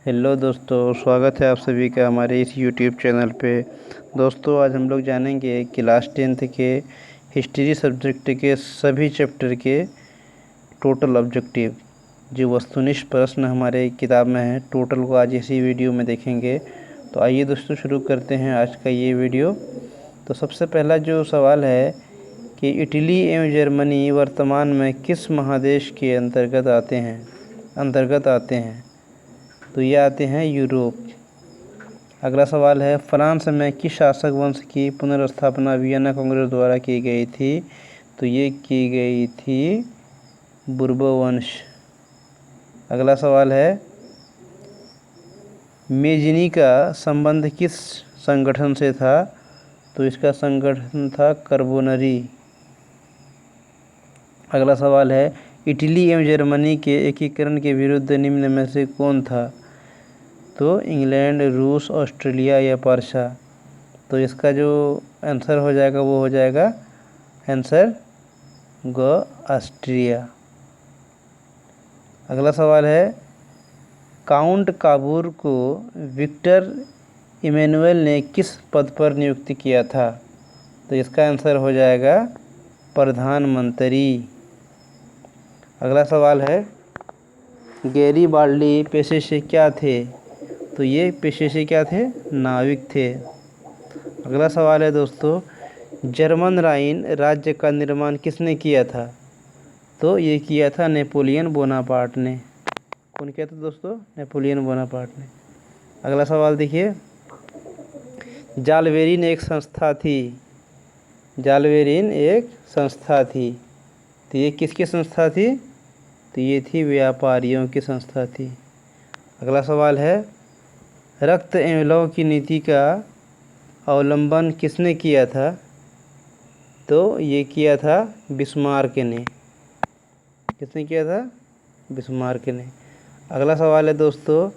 Hello दोस्तों, स्वागत है आप सभी का हमारे इस यूट्यूब चैनल पे। दोस्तों, आज हम लोग जानेंगे क्लास 10th के हिस्ट्री सब्जेक्ट के सभी चैप्टर के टोटल ऑब्जेक्टिव, जो वस्तुनिष्ठ प्रश्न हमारे किताब में है, टोटल को आज इसी वीडियो में देखेंगे। तो आइए दोस्तों, शुरू करते हैं आज का ये वीडियो। तो सबसे पहला जो सवाल है कि इटली एवं जर्मनी वर्तमान में किस महादेश के अंतर्गत आते हैं। तो ये आते हैं यूरोप। अगला सवाल है, फ्रांस में किस शासक वंश की पुनर्स्थापना वियना कांग्रेस द्वारा की गई थी। तो ये की गई थी बुर्बो वंश। अगला सवाल है, मेजिनी का संबंध किस संगठन से था। तो इसका संगठन था कार्बोनरी। अगला सवाल है, इटली एवं जर्मनी के एकीकरण के विरुद्ध निम्न में से कौन था। तो इंग्लैंड, रूस, ऑस्ट्रेलिया या पर्शिया। तो इसका जो आंसर हो जाएगा वो हो जाएगा आंसर ग, ऑस्ट्रिया। अगला सवाल है, काउंट काबूर को विक्टर इमैनुअल ने किस पद पर नियुक्त किया था। तो इसका आंसर हो जाएगा प्रधानमंत्री। अगला सवाल है, गैरीबाल्डी पेशे से क्या थे। तो ये पेशे से क्या थे, नाविक थे। अगला सवाल है दोस्तों, जर्मन राइन राज्य का निर्माण किसने किया था। तो ये किया था नेपोलियन बोनापार्ट ने। कौन किया था दोस्तों, नेपोलियन बोनापार्ट ने। अगला सवाल देखिए, जालवेरिन एक संस्था थी। जालवेरिन एक संस्था थी, तो ये किसकी संस्था थी। तो ये थी व्यापारियों की संस्था थी। अगला सवाल है, रक्त एवं लौह की नीति का अवलंबन किसने किया था। तो ये किया था बिस्मार्क ने। किसने किया था, बिस्मार्क ने। अगला सवाल है दोस्तों,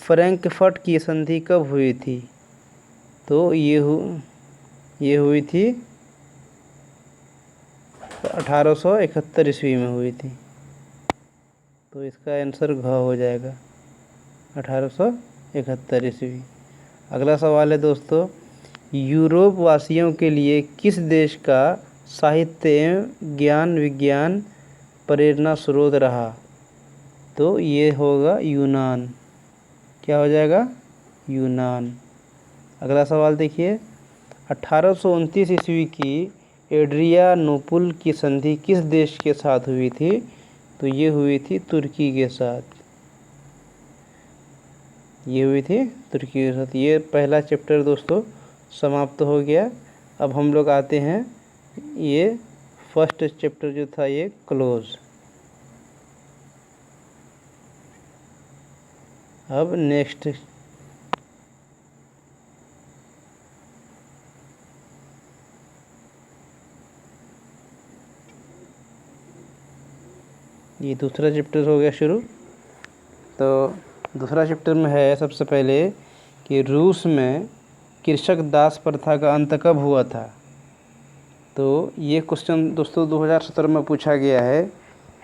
फ्रैंकफर्ट की संधि कब हुई थी। तो ये हुई थी 1871 ईस्वी में हुई थी। तो इसका आंसर घ हो जाएगा 1871 ईस्वी। अगला सवाल है दोस्तों, यूरोप वासियों के लिए किस देश का साहित्य एवं ज्ञान विज्ञान प्रेरणा स्रोत रहा। तो ये होगा यूनान। क्या हो जाएगा, यूनान। अगला सवाल देखिए, 1829 ईस्वी की एड्रियानोपुल की संधि किस देश के साथ हुई थी। तो ये हुई थी तुर्की के साथ। ये हुई थी तुर्की के साथ। ये पहला चैप्टर दोस्तों समाप्त हो गया। अब हम लोग आते हैं, ये फर्स्ट चैप्टर जो था ये क्लोज। अब नेक्स्ट ये दूसरा चैप्टर हो गया शुरू। तो दूसरा चैप्टर में है सबसे पहले कि रूस में कृषक दास प्रथा का अंत कब हुआ था। तो ये क्वेश्चन दोस्तों 2017 में पूछा गया है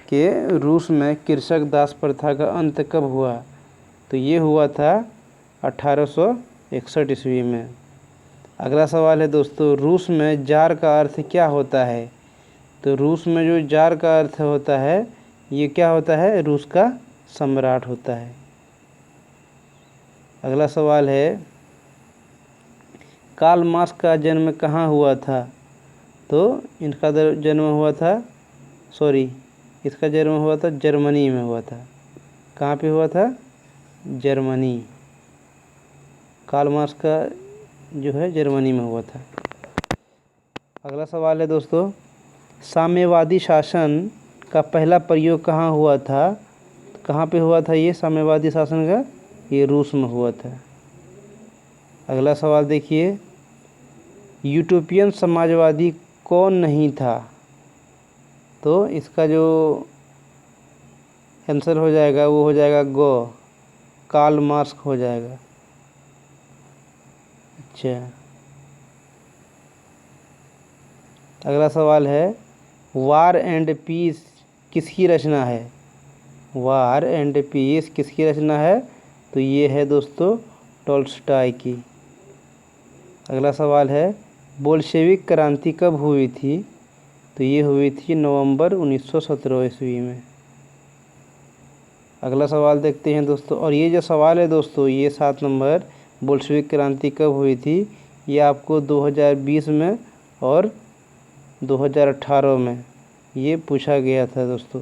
कि रूस में कृषक दास प्रथा का अंत कब हुआ। तो ये हुआ था 1861 ईस्वी में। अगला सवाल है दोस्तों, रूस में जार का अर्थ क्या होता है। तो रूस में जो जार का अर्थ होता है, ये क्या होता है, रूस का सम्राट होता है। अगला सवाल है, कार्ल मार्क्स का जन्म कहाँ हुआ था। तो इनका जन्म हुआ था इसका जन्म हुआ था जर्मनी में हुआ था। कहाँ पे हुआ था, जर्मनी। कार्ल मार्क्स का जो है जर्मनी में हुआ था। अगला सवाल है दोस्तों, साम्यवादी शासन का पहला प्रयोग कहाँ हुआ था। कहाँ पे हुआ था ये साम्यवादी शासन का, ये रूस में हुआ था। अगला सवाल देखिए, यूटोपियन समाजवादी कौन नहीं था। तो इसका जो आंसर हो जाएगा वो हो जाएगा गो, कार्ल मार्क्स हो जाएगा। अच्छा, अगला सवाल है, वार एंड पीस किसकी रचना है। वार एंड पीस किसकी रचना है, तो ये है दोस्तों टॉल्स्टॉय की। अगला सवाल है बोल्शेविक क्रांति कब हुई थी? तो ये हुई थी नवंबर 1917 ईस्वी में। अगला सवाल देखते हैं दोस्तों, और ये जो सवाल है दोस्तों, ये 7 नंबर, बोल्शेविक क्रांति कब हुई थी, ये आपको 2020 में और 2018 में ये पूछा गया था दोस्तों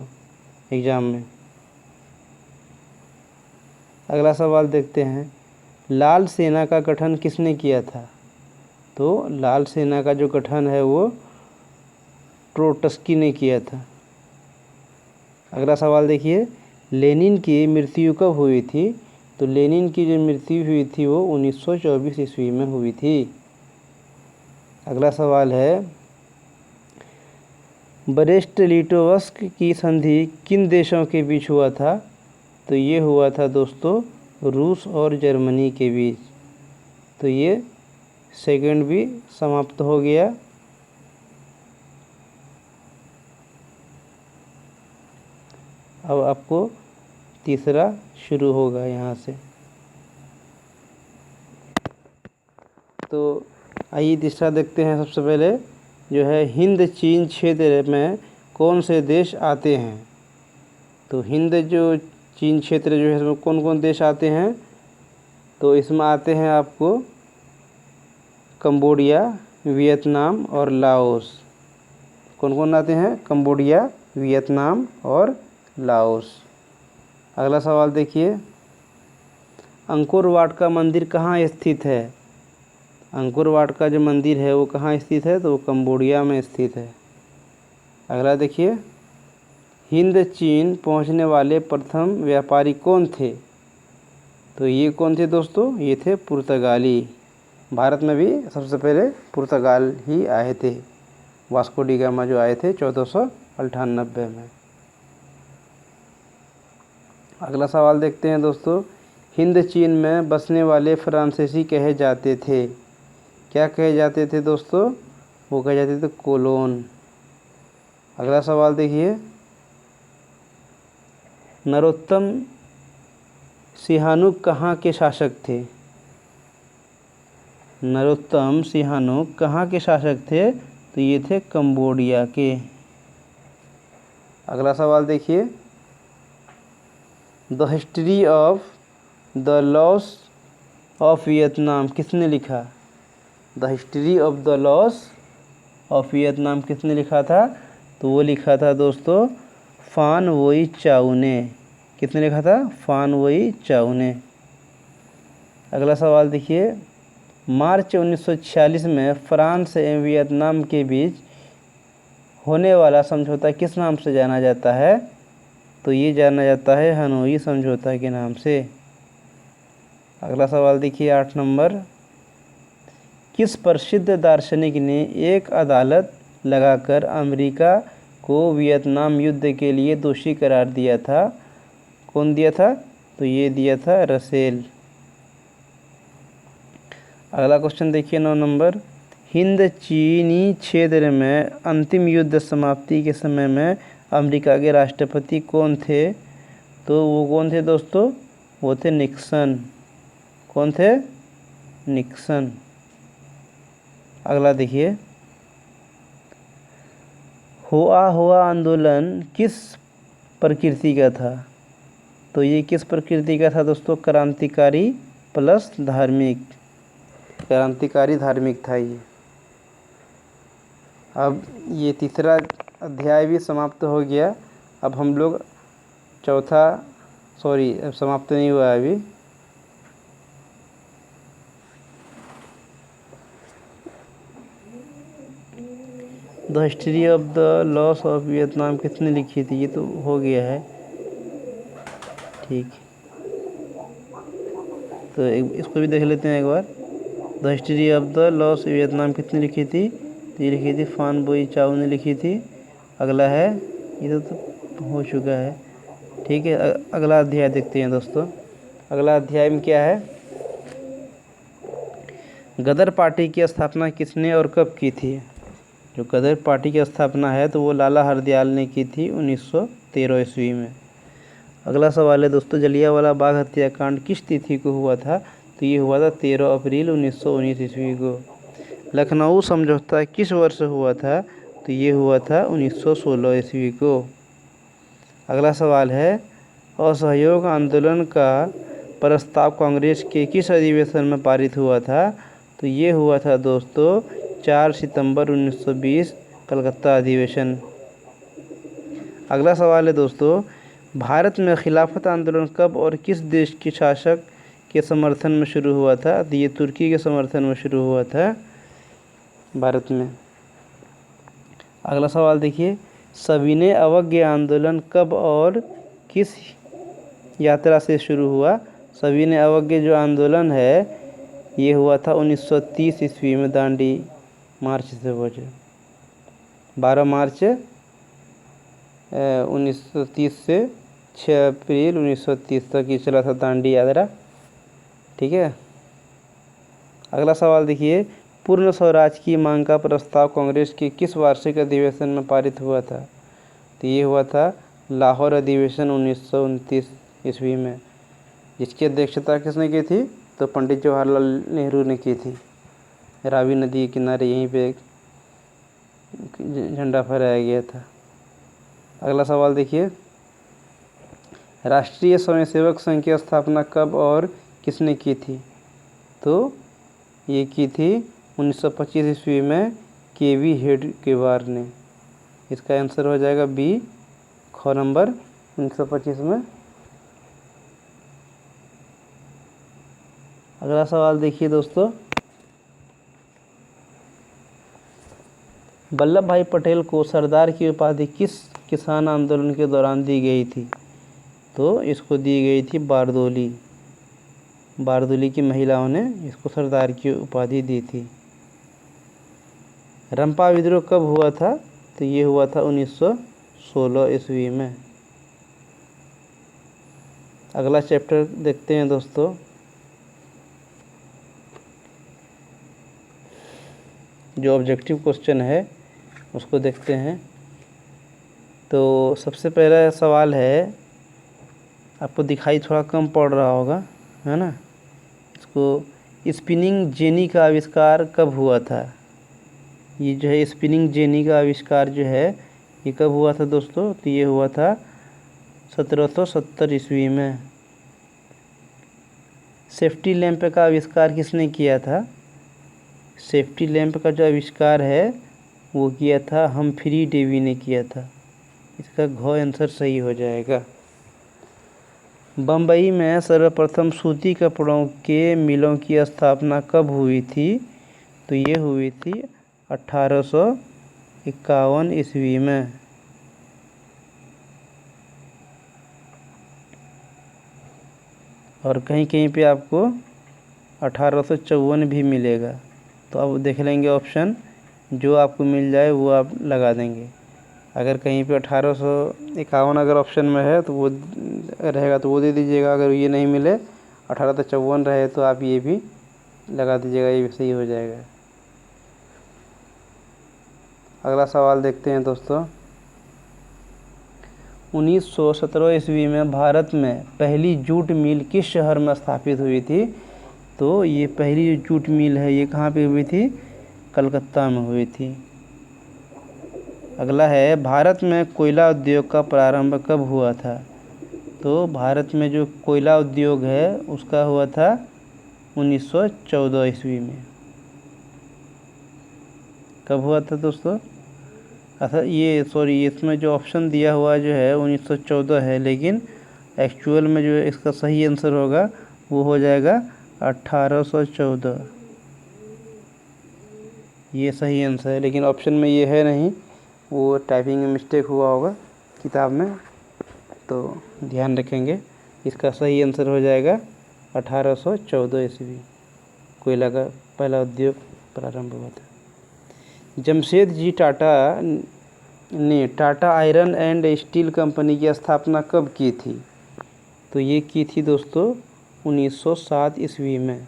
एग्ज़ाम में। अगला सवाल देखते हैं लाल सेना का गठन किसने किया था? तो लाल सेना का जो गठन है वो ट्रोट्स्की ने किया था। अगला सवाल देखिए लेनिन की मृत्यु कब हुई थी? तो लेनिन की जो मृत्यु हुई थी वो 1924 ईस्वी में हुई थी। अगला सवाल है ब्रेस्ट-लिटोव्स्क की संधि किन देशों के बीच हुआ था? तो ये हुआ था दोस्तों रूस और जर्मनी के बीच। तो ये सेकंड भी समाप्त हो गया। अब आपको तीसरा शुरू होगा यहाँ से। तो आइए तीसरा देखते हैं। सबसे पहले जो है हिंद चीन क्षेत्र में कौन से देश आते हैं? तो हिंद जो चीन क्षेत्र जो है इसमें कौन कौन देश आते हैं? तो इसमें आते हैं आपको कंबोडिया, वियतनाम और लाओस। कौन कौन आते हैं? कंबोडिया, वियतनाम और लाओस। अगला सवाल देखिए अंकोर वाट का मंदिर कहाँ स्थित है? अंकोर वाट का जो मंदिर है वो कहाँ स्थित है? तो वो कंबोडिया में स्थित है। अगला देखिए हिंद चीन पहुँचने वाले प्रथम व्यापारी कौन थे? तो ये कौन थे दोस्तों? ये थे पुर्तगाली। भारत में भी सबसे पहले पुर्तगाल ही आए थे। वास्को डी गामा जो आए थे 1498 में। अगला सवाल देखते हैं दोस्तों हिंद चीन में बसने वाले फ्रांसीसी कहे जाते थे। क्या कहे जाते थे दोस्तों? वो कहे जाते थे कोलोन। अगला सवाल देखिए नरोत्तम सिहानुक कहाँ के शासक थे? नरोत्तम सिहानुक कहाँ के शासक थे? तो ये थे कंबोडिया के। अगला सवाल देखिए the history of the loss of Vietnam किसने लिखा? The history of the loss of Vietnam किसने लिखा था? तो वो लिखा था दोस्तों फान वोई चाउ ने। किसने लिखा था? फान वोई चाउ ने। अगला सवाल देखिए मार्च 1946 में फ्रांस एवं वियतनाम के बीच होने वाला समझौता किस नाम से जाना जाता है? तो ये जाना जाता है हनोई समझौता के नाम से। अगला सवाल देखिए 8 नंबर किस प्रसिद्ध दार्शनिक ने एक अदालत लगाकर अमेरिका को वियतनाम युद्ध के लिए दोषी करार दिया था? कौन दिया था? तो ये दिया था रसेल। अगला क्वेश्चन देखिए 9 नंबर हिंद चीनी क्षेत्र में अंतिम युद्ध समाप्ति के समय में अमेरिका के राष्ट्रपति कौन थे? तो वो कौन थे दोस्तों? वो थे निक्सन। कौन थे? निक्सन। अगला देखिए हुआ आंदोलन किस प्रकृति का था? तो ये किस प्रकृति का था दोस्तों? क्रांतिकारी प्लस धार्मिक। क्रांतिकारी धार्मिक था ये। अब ये तीसरा अध्याय भी समाप्त हो गया। अब हम लोग अब समाप्त नहीं हुआ अभी। The history of the loss of Vietnam किसने लिखी थी? ये तो हो गया है ठीक। तो इसको भी देख लेते हैं एक बार। The history of the Laos Vietnam किसने लिखी थी? तो ये लिखी थी फान बोई चाउ ने लिखी थी। अगला है ये तो हो चुका है ठीक है। अगला अध्याय देखते हैं दोस्तों। अगला अध्याय में क्या है? गदर पार्टी की स्थापना किसने और कब की थी? जो गदर पार्टी की स्थापना है तो वो लाला हरदयाल ने की थी 1913 ईस्वी में। अगला सवाल है दोस्तों, जलियांवाला बाग हत्याकांड किस तिथि को हुआ था? तो ये हुआ था 13 अप्रैल 1919 ईस्वी को। लखनऊ समझौता किस वर्ष हुआ था? तो ये हुआ था 1916 ईस्वी को। अगला सवाल है, असहयोग आंदोलन का प्रस्ताव कांग्रेस के किस अधिवेशन में पारित हुआ था? तो ये हुआ था दोस्तों 4 सितंबर 1920 कलकत्ता अधिवेशन। अगला सवाल है दोस्तों, भारत में खिलाफत आंदोलन कब और किस देश के शासक के समर्थन में शुरू हुआ था? तो ये तुर्की के समर्थन में शुरू हुआ था भारत में। अगला सवाल देखिए, सविनय अवज्ञा आंदोलन कब और किस यात्रा से शुरू हुआ? सविनय अवज्ञा जो आंदोलन है ये हुआ था 1930 ईस्वी में, दांडी मार्च से हुआ। 12 मार्च 1930 से 6 अप्रैल 1930 तक ये चला था दांडी यात्रा। ठीक है। अगला सवाल देखिए, पूर्ण स्वराज की मांग का प्रस्ताव कांग्रेस के किस वार्षिक अधिवेशन में पारित हुआ था? तो ये हुआ था लाहौर अधिवेशन 1929 ईस्वी में, जिसकी अध्यक्षता किसने की थी? तो पंडित जवाहरलाल नेहरू ने की थी। रावी नदी के किनारे यहीं पे झंडा फहराया गया था। अगला सवाल देखिए, राष्ट्रीय स्वयंसेवक संघ की स्थापना कब और किसने की थी? तो ये की थी 1925 ईस्वी में केवी हेडगेवार ने। इसका आंसर हो जाएगा बी, ख नंबर 1925 में। अगला सवाल देखिए दोस्तों, वल्लभ भाई पटेल को सरदार की उपाधि किस किसान आंदोलन के दौरान दी गई थी? तो इसको दी गई थी बारदोली की महिलाओं ने इसको सरदार की उपाधि दी थी। रंपा विद्रोह कब हुआ था? तो ये हुआ था 1916 ईस्वी में। अगला चैप्टर देखते हैं दोस्तों, जो ऑब्जेक्टिव क्वेश्चन है उसको देखते हैं। तो सबसे पहला सवाल है, आपको दिखाई थोड़ा कम पड़ रहा होगा, है ना? इसको, स्पिनिंग जेनी का आविष्कार कब हुआ था? ये जो है स्पिनिंग जेनी का आविष्कार जो है ये कब हुआ था दोस्तों? तो ये हुआ था 1770 ईस्वी में। सेफ्टी लैंप का आविष्कार किसने किया था? सेफ्टी लैंप का जो आविष्कार है वो किया था हम्फ्री डेवी ने किया था। इसका घ आंसर सही हो जाएगा। बम्बई में सर्वप्रथम सूती कपड़ों के मिलों की स्थापना कब हुई थी? तो ये हुई थी 1851 ईस्वी में। और कहीं कहीं पे आपको 1854 भी मिलेगा। तो अब देख लेंगे ऑप्शन, जो आपको मिल जाए वो आप लगा देंगे। अगर कहीं पे 1851 अगर ऑप्शन में है तो वो रहेगा तो वो दे दीजिएगा। अगर ये नहीं मिले 1854 रहे तो आप ये भी लगा दीजिएगा, ये भी सही हो जाएगा। अगला सवाल देखते हैं दोस्तों, 1917 ईस्वी में भारत में पहली जूट मिल किस शहर में स्थापित हुई थी? तो ये पहली जो जूट मिल है ये कहाँ पे हुई थी? कलकत्ता में हुई थी। अगला है, भारत में कोयला उद्योग का प्रारंभ कब हुआ था? तो भारत में जो कोयला उद्योग है उसका हुआ था 1914 ईस्वी में। कब हुआ था दोस्तों? अच्छा ये इसमें जो ऑप्शन दिया हुआ जो है 1914 है, लेकिन एक्चुअल में जो इसका सही आंसर होगा वो हो जाएगा 1814। ये सही आंसर है, लेकिन ऑप्शन में ये है नहीं, वो टाइपिंग में मिस्टेक हुआ होगा किताब में, तो ध्यान रखेंगे। इसका सही आंसर हो जाएगा 1814 ईस्वी, कोयला का पहला उद्योग प्रारंभ हुआ था। जमशेदजी टाटा ने Tata iron and steel company की स्थापना कब की थी? तो ये की थी दोस्तों 1907 ईस्वी में।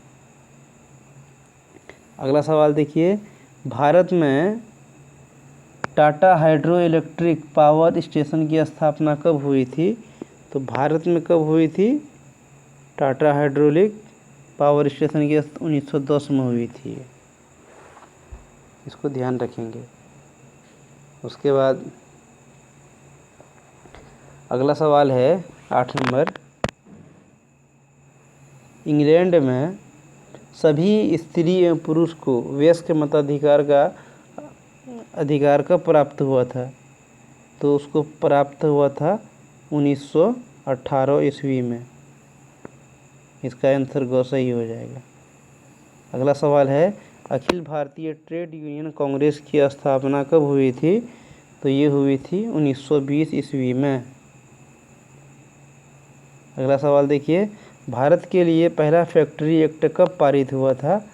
अगला सवाल देखिए, भारत में Tata hydro electric power station की स्थापना कब हुई थी? तो भारत में कब हुई थी टाटा हाइड्रोलिक पावर स्टेशन की 1910 में हुई थी। इसको ध्यान रखेंगे। उसके बाद अगला सवाल है 8 नंबर। इंग्लैंड में सभी स्त्री एवं पुरुष को वयस्क मताधिकार का प्राप्त हुआ था। तो उसको प्राप्त हुआ था 1918 ईस्वी में। इसका आंसर ग सही हो जाएगा। अगला सवाल है अखिल भारतीय ट्रेड यूनियन कांग्रेस की स्थापना कब हुई थी? तो ये हुई थी 1920 ईस्वी में। अगला सवाल देखिए, भारत के लिए पहला फैक्ट्री एक्ट कब पारित हुआ था?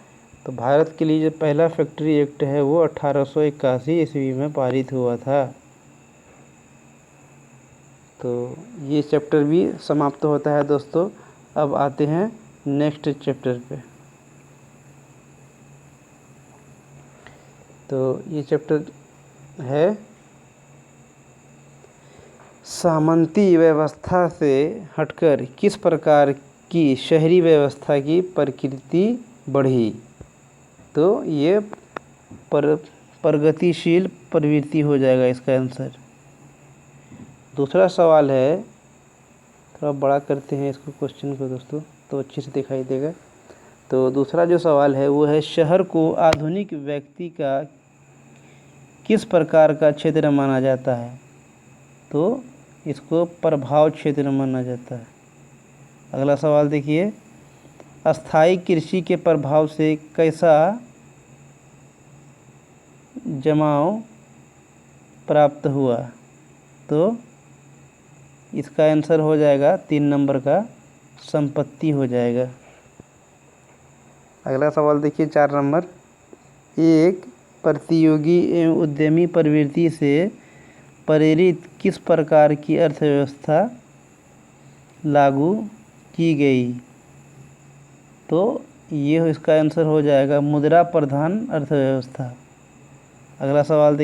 तो भारत के लिए जो पहला फैक्ट्री एक्ट है वो 1881 ईस्वी में पारित हुआ था। तो ये चैप्टर भी समाप्त होता है दोस्तों। अब आते हैं नेक्स्ट चैप्टर पे। तो ये चैप्टर है सामंती व्यवस्था से हटकर किस प्रकार की शहरी व्यवस्था की प्रकृति बढ़ी? तो ये प्रगतिशील प्रवृत्ति हो जाएगा इसका आंसर। दूसरा सवाल है, थोड़ा बड़ा करते हैं इसको क्वेश्चन को दोस्तों तो अच्छे से दिखाई देगा। तो दूसरा जो सवाल है वो है शहर को आधुनिक व्यक्ति का किस प्रकार का क्षेत्र माना जाता है? तो इसको प्रभाव क्षेत्र माना जाता है। अगला सवाल देखिए, अस्थाई कृषि के प्रभाव से कैसा जमाव प्राप्त हुआ? तो इसका आंसर हो जाएगा 3 नंबर का संपत्ति हो जाएगा। अगला सवाल देखिए 4 नंबर, एक प्रतियोगी एवं उद्यमी प्रवृत्ति से प्रेरित किस प्रकार की अर्थव्यवस्था लागू की गई? तो ये इसका आंसर हो जाएगा मुद्रा प्रधान अर्थव्यवस्था। अगला सवाल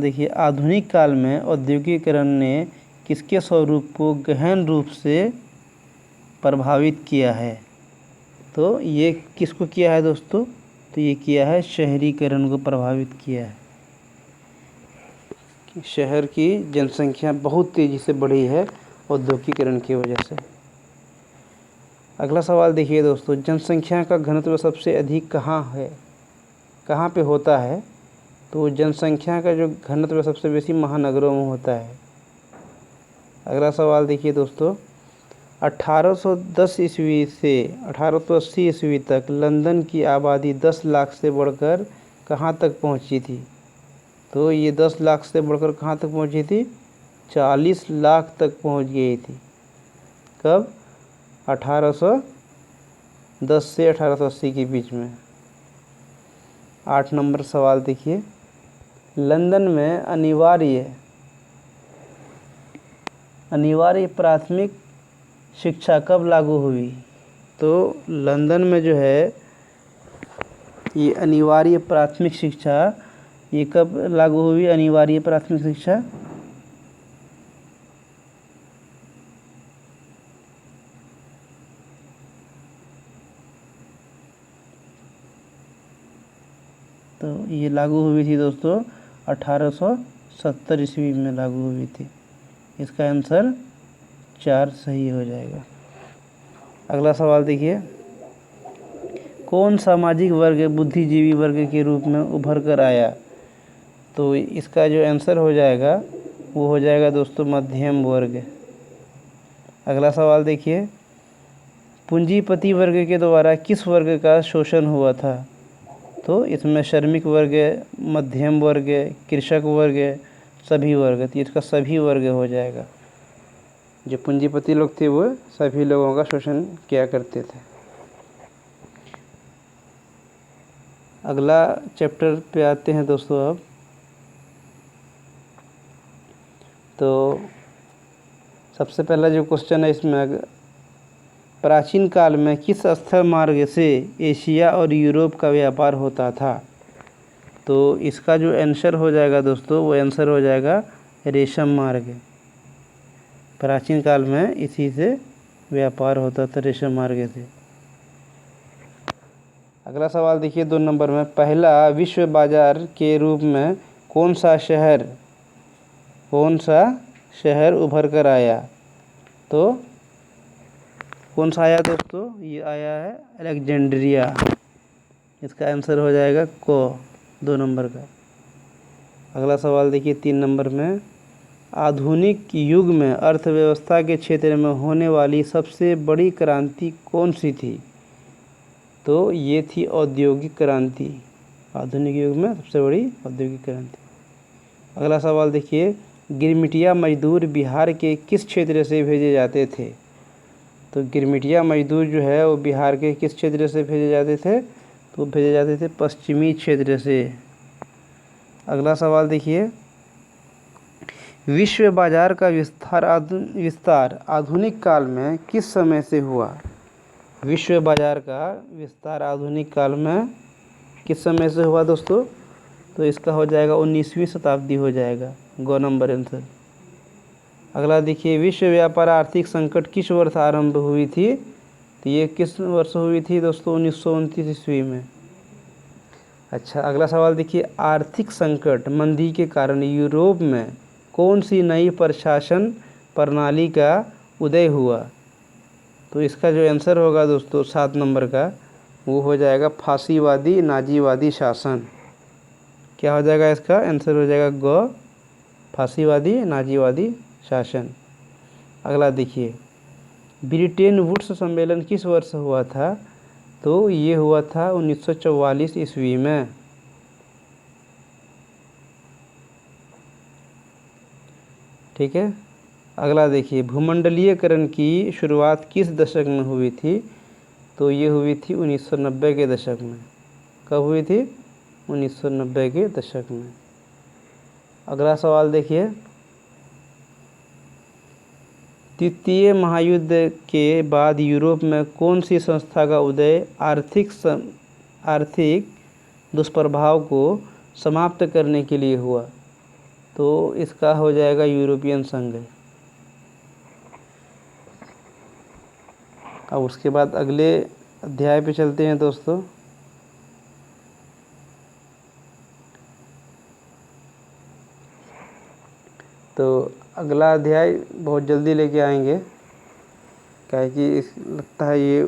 देखिए, आधुनिक काल में औद्योगिकीकरण ने किसके स्वरूप को गहन रूप से प्रभावित किया है? तो ये किसको किया है दोस्तों? तो ये किया है शहरीकरण को प्रभावित किया है। शहर की जनसंख्या बहुत तेज़ी से बढ़ी है औद्योगिकीकरण की वजह से। अगला सवाल देखिए दोस्तों, जनसंख्या का घनत्व सबसे अधिक कहाँ पे होता है? तो जनसंख्या का जो घनत्व सबसे बेसी महानगरों में होता है। अगला सवाल देखिए दोस्तों, 1810 ईस्वी से 1880 ईस्वी तक लंदन की आबादी 10 लाख से बढ़कर कहाँ तक पहुँची थी? तो ये 10 लाख से बढ़कर कहाँ तक पहुँची थी? 40 लाख तक पहुँच गई थी। कब? 1810 से 1880 के बीच में। 8 नंबर सवाल देखिए, लंदन में अनिवार्य प्राथमिक शिक्षा कब लागू हुई? तो लंदन में जो है ये अनिवार्य प्राथमिक शिक्षा ये कब लागू हुई? अनिवार्य प्राथमिक शिक्षा तो ये लागू हुई थी दोस्तों 1870 ईस्वी में लागू हुई थी। इसका आंसर 4 सही हो जाएगा। अगला सवाल देखिए, कौन सामाजिक वर्ग बुद्धिजीवी वर्ग के रूप में उभर कर आया? तो इसका जो आंसर हो जाएगा वो हो जाएगा दोस्तों मध्यम वर्ग। अगला सवाल देखिए, पूंजीपति वर्ग के द्वारा किस वर्ग का शोषण हुआ था? तो इसमें श्रमिक वर्ग, मध्यम वर्ग, कृषक वर्ग, सभी वर्ग। तो इसका सभी वर्ग हो जाएगा। जो पूंजीपति लोग थे वो सभी लोगों का शोषण किया करते थे। अगला चैप्टर पे आते हैं दोस्तों अब। तो सबसे पहला जो क्वेश्चन है इसमें, प्राचीन काल में किस स्थल मार्ग से एशिया और यूरोप का व्यापार होता था? तो इसका जो आंसर हो जाएगा दोस्तों, वो आंसर हो जाएगा रेशम मार्ग। प्राचीन काल में इसी से व्यापार होता था, रेशम मार्ग से। अगला सवाल देखिए 2 नंबर में, पहला विश्व बाजार के रूप में कौन सा शहर उभर कर आया? तो कौन सा आया दोस्तों? ये आया है अलेक्जेंड्रिया। इसका आंसर हो जाएगा को 2 नंबर का। अगला सवाल देखिए 3 नंबर में, आधुनिक युग में अर्थव्यवस्था के क्षेत्र में होने वाली सबसे बड़ी क्रांति कौन सी थी? तो ये थी औद्योगिक क्रांति। आधुनिक युग में सबसे बड़ी औद्योगिक क्रांति। अगला सवाल देखिए, गिरमिटिया मजदूर बिहार के किस क्षेत्र से भेजे जाते थे? तो गिरमिटिया मजदूर जो है वो बिहार के किस क्षेत्र से भेजे जाते थे? तो भेजे जाते थे पश्चिमी क्षेत्र से। अगला सवाल देखिए, विश्व बाजार का विस्तार आधुनिक काल में किस समय से हुआ? विश्व बाजार का विस्तार आधुनिक काल में किस समय से हुआ दोस्तों? तो इसका हो जाएगा 19वीं शताब्दी हो जाएगा, गो नंबर आंसर। अगला देखिए, विश्व व्यापार आर्थिक संकट किस वर्ष आरंभ हुई थी? तो ये किस वर्ष हुई थी दोस्तों? 1929 ईस्वी में। अच्छा, अगला सवाल देखिए, आर्थिक संकट मंदी के कारण यूरोप में कौन सी नई प्रशासन प्रणाली का उदय हुआ? तो इसका जो आंसर होगा दोस्तों 7 नंबर का, वो हो जाएगा फांसीवादी नाजीवादी शासन। क्या हो जाएगा? इसका आंसर हो जाएगा ग, फांसीवादी नाजीवादी शासन। अगला देखिए, ब्रिटेन वुड्स सम्मेलन किस वर्ष हुआ था? तो ये हुआ था 1944 ईस्वी में। ठीक है। अगला देखिए, भूमंडलीयकरण की शुरुआत किस दशक में हुई थी? तो ये हुई थी 1990 के दशक में। कब हुई थी? 1990 के दशक में। अगला सवाल देखिए, द्वितीय महायुद्ध के बाद यूरोप में कौन सी संस्था का उदय आर्थिक दुष्प्रभाव को समाप्त करने के लिए हुआ? तो इसका हो जाएगा यूरोपियन संघ। अब उसके बाद अगले अध्याय पे चलते हैं दोस्तों। तो अगला अध्याय बहुत जल्दी लेके आएंगे, क्या है कि लगता है ये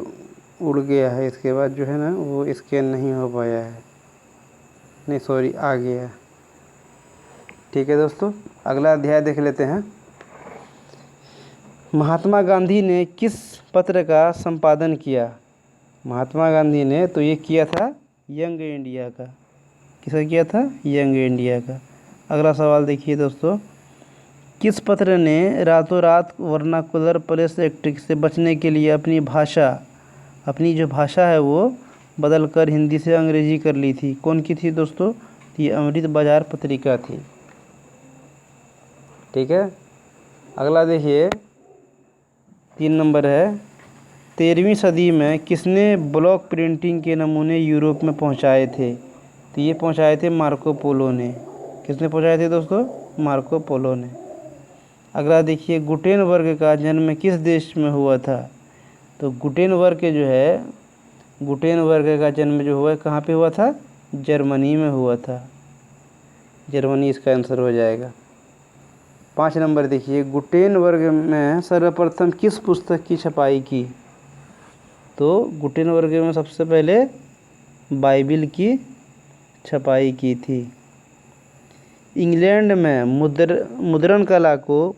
उड़ गया है, इसके बाद जो है ना वो स्कैन नहीं हो पाया है, नहीं सॉरी आ गया। ठीक है दोस्तों, अगला अध्याय देख लेते हैं। महात्मा गांधी ने किस पत्र का संपादन किया? महात्मा गांधी ने तो ये किया था यंग इंडिया का। किसका किया था? यंग इंडिया का। अगला सवाल देखिए दोस्तों, किस पत्र ने रातों रात वर्नाकुलर प्रेस एक्ट से बचने के लिए अपनी जो भाषा है वो बदल कर हिंदी से अंग्रेजी कर ली थी? कौन की थी दोस्तों? ये अमृत बाजार पत्रिका थी। ठीक है। अगला देखिए 3 नंबर है, 13वीं सदी में किसने ब्लॉक प्रिंटिंग के नमूने यूरोप में पहुंचाए थे? तो ये पहुंचाए थे मार्को पोलो ने। किसने पहुंचाए थे दोस्तों? मार्को पोलो ने। अगला देखिए, गुटेनबर्ग का जन्म किस देश में हुआ था? तो गुटेनबर्ग का जन्म जो हुआ कहाँ पे हुआ था? जर्मनी में हुआ था। जर्मनी इसका आंसर हो जाएगा। 5 नंबर देखिए, गुटेनबर्ग में सर्वप्रथम किस पुस्तक की छपाई की? तो गुटेनबर्ग में सबसे पहले बाइबिल की छपाई की थी। इंग्लैंड में मुद्रण कला को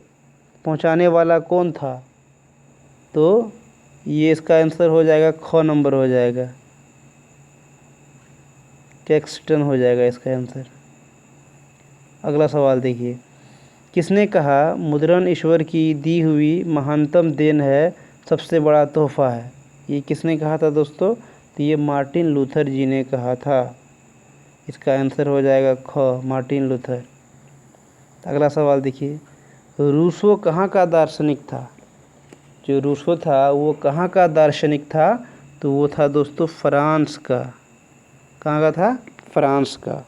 पहुंचाने वाला कौन था? तो ये इसका आंसर हो जाएगा ख नंबर हो जाएगा, कैक्सटन हो जाएगा इसका आंसर। अगला सवाल देखिए, किसने कहा मुद्रण ईश्वर की दी हुई महानतम देन है, सबसे बड़ा तोहफा है? ये किसने कहा था दोस्तों? तो ये मार्टिन लूथर जी ने कहा था। इसका आंसर हो जाएगा ख, मार्टिन लूथर। अगला सवाल देखिए, रूसो कहाँ का दार्शनिक था? जो रूसो था वो कहाँ का दार्शनिक था? तो वो था दोस्तों फ्रांस का। कहाँ का था? फ्रांस का।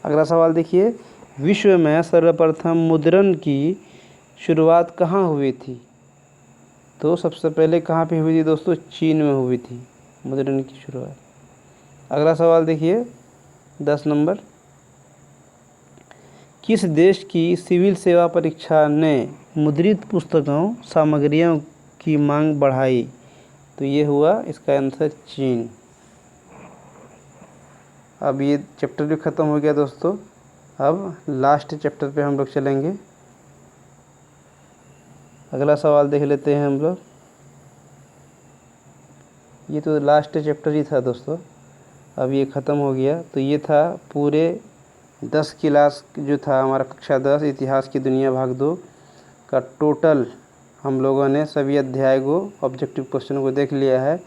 अगला सवाल देखिए, विश्व में सर्वप्रथम मुद्रण की शुरुआत कहाँ हुई थी? तो सबसे पहले कहाँ पे हुई थी दोस्तों? चीन में हुई थी मुद्रण की शुरुआत। अगला सवाल देखिए 10 नंबर, किस देश की सिविल सेवा परीक्षा ने मुद्रित पुस्तकों सामग्रियों की मांग बढ़ाई? तो ये हुआ इसका आंसर चीन। अब ये चैप्टर भी ख़त्म हो गया दोस्तों। अब लास्ट चैप्टर पे हम लोग चलेंगे। अगला सवाल देख लेते हैं हम लोग। ये तो लास्ट चैप्टर ही था दोस्तों, अब ये ख़त्म हो गया। तो ये था पूरे 10 क्लास जो था हमारा कक्षा 10 इतिहास की दुनिया भाग 2 का टोटल हम लोगों ने सभी अध्याय को, ऑब्जेक्टिव क्वेश्चन को देख लिया है।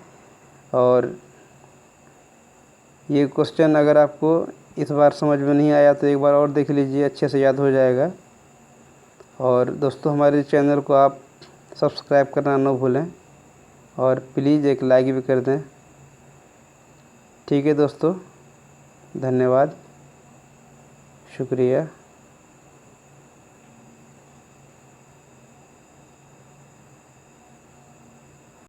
और ये क्वेश्चन अगर आपको इस बार समझ में नहीं आया तो एक बार और देख लीजिए, अच्छे से याद हो जाएगा। और दोस्तों हमारे चैनल को आप सब्सक्राइब करना न भूलें और प्लीज़ एक लाइक भी कर दें। ठीक है दोस्तों, धन्यवाद, शुक्रिया।